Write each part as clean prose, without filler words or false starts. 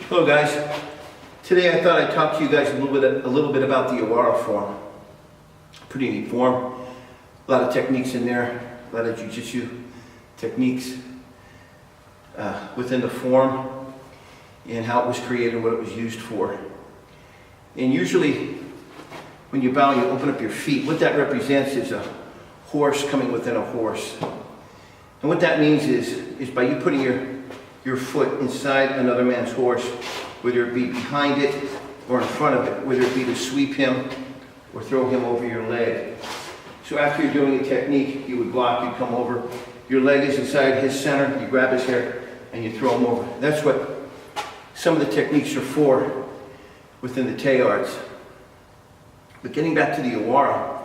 Hello guys. Today I thought I'd talk to you guys a little bit about the Yawara form. Pretty neat form. A lot of techniques in there, a lot of jiu-jitsu techniques within the form and how it was created and what it was used for. And usually when you bow, you open up your feet. What that represents is a horse coming within a horse. And what that means is by you putting your foot inside another man's horse, whether it be behind it or in front of it, whether it be to sweep him or throw him over your leg. So after you're doing a technique, you would block, you'd come over, your leg is inside his center, you grab his hair and you throw him over. That's what some of the techniques are for within the Te arts. But getting back to the Yawara,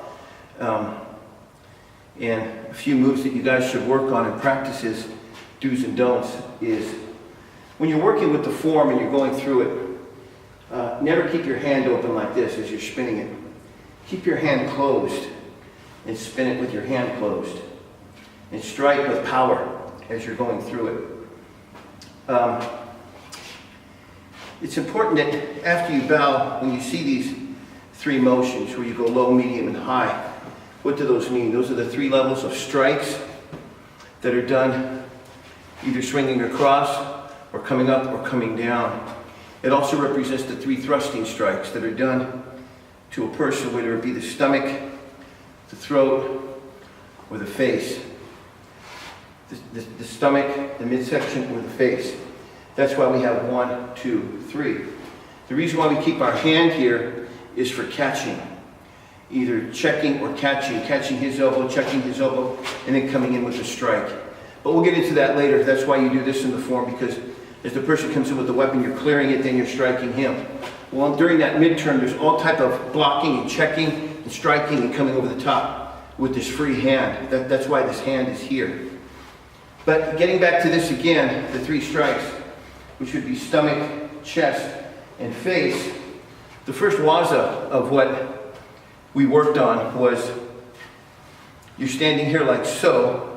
and a few moves that you guys should work on and practices, do's and don'ts, is when you're working with the form and you're going through it, never keep your hand open like this as you're spinning it. Keep your hand closed and spin it with your hand closed. And strike with power as you're going through it. It's important that after you bow, when you see these three motions where you go low, medium, and high, what do those mean? Those are the three levels of strikes that are done either swinging across or coming up or coming down. It also represents the three thrusting strikes that are done to a person, whether it be the stomach, the throat, or the face. The stomach, the midsection, or the face. That's why we have 1, 2, 3. The reason why we keep our hand here is for catching. Either checking or catching his elbow, checking his elbow, and then coming in with a strike. But we'll get into that later. That's why you do this in the form, because as the person comes in with the weapon, you're clearing it, then you're striking him. Well, during that midterm, there's all type of blocking and checking and striking and coming over the top with this free hand. That's why this hand is here. But getting back to this again, the three strikes, which would be stomach, chest, and face. The first waza of what we worked on was you're standing here like so,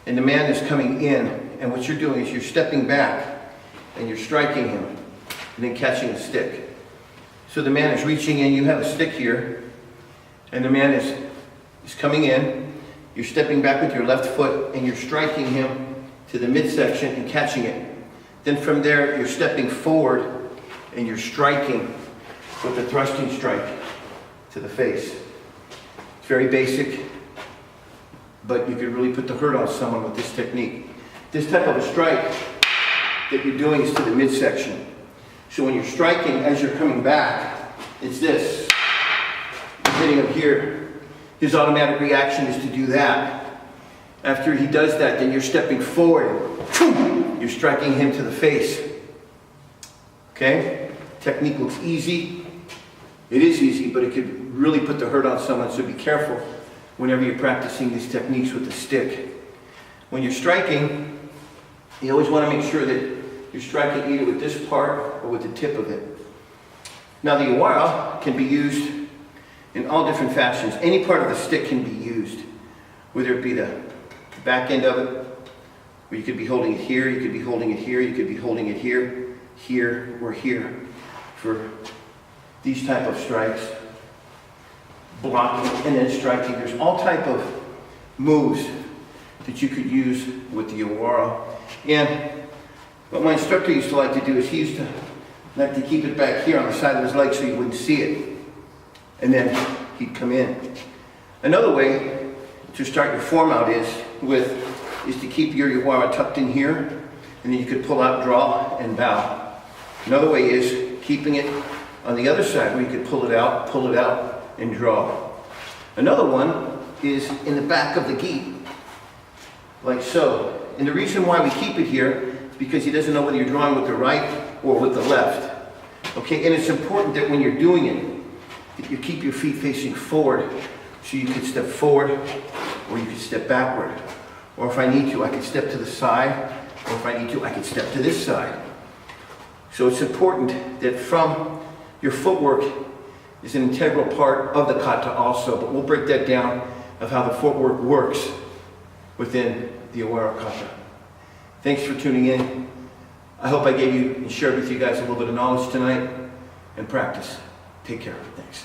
and the man is coming in, and what you're doing is you're stepping back and you're striking him and then catching a stick. So the man is reaching in, you have a stick here, and the man is coming in, you're stepping back with your left foot and you're striking him to the midsection and catching it. Then from there you're stepping forward and you're striking with the thrusting strike to the face. It's very basic, but you could really put the hurt on someone with this technique. This type of a strike that you're doing is to the midsection. So when you're striking, as you're coming back, it's this. You're hitting him here. His automatic reaction is to do that. After he does that, then you're stepping forward. You're striking him to the face. Okay? Technique looks easy. It is easy, but it could really put the hurt on someone, so be careful whenever you're practicing these techniques with the stick. When you're striking, you always want to make sure that you're striking either with this part or with the tip of it. Now the Yawara can be used in all different fashions. Any part of the stick can be used, whether it be the back end of it, or you could be holding it here, you could be holding it here, you could be holding it here, here, or here for these type of strikes. Blocking and then striking. There's all type of moves that you could use with the Yawara. And what my instructor used to like to do is he used to like to keep it back here on the side of his leg so you wouldn't see it. And then he'd come in. Another way to start your form out is to keep your Yawara tucked in here, and then you could pull out, draw, and bow. Another way is keeping it on the other side where you could pull it out, and draw. Another one is in the back of the gi, like so. And the reason why we keep it here is because he doesn't know whether you're drawing with the right or with the left. Okay, and it's important that when you're doing it, that you keep your feet facing forward, so you could step forward or you could step backward. Or if I need to, I could step to the side, or if I need to, I could step to this side. So it's important that from your footwork is an integral part of the kata also, but we'll break that down of how the footwork works within the Yawara kata. Thanks for tuning in. I hope I gave you and shared with you guys a little bit of knowledge tonight and practice. Take care. Thanks.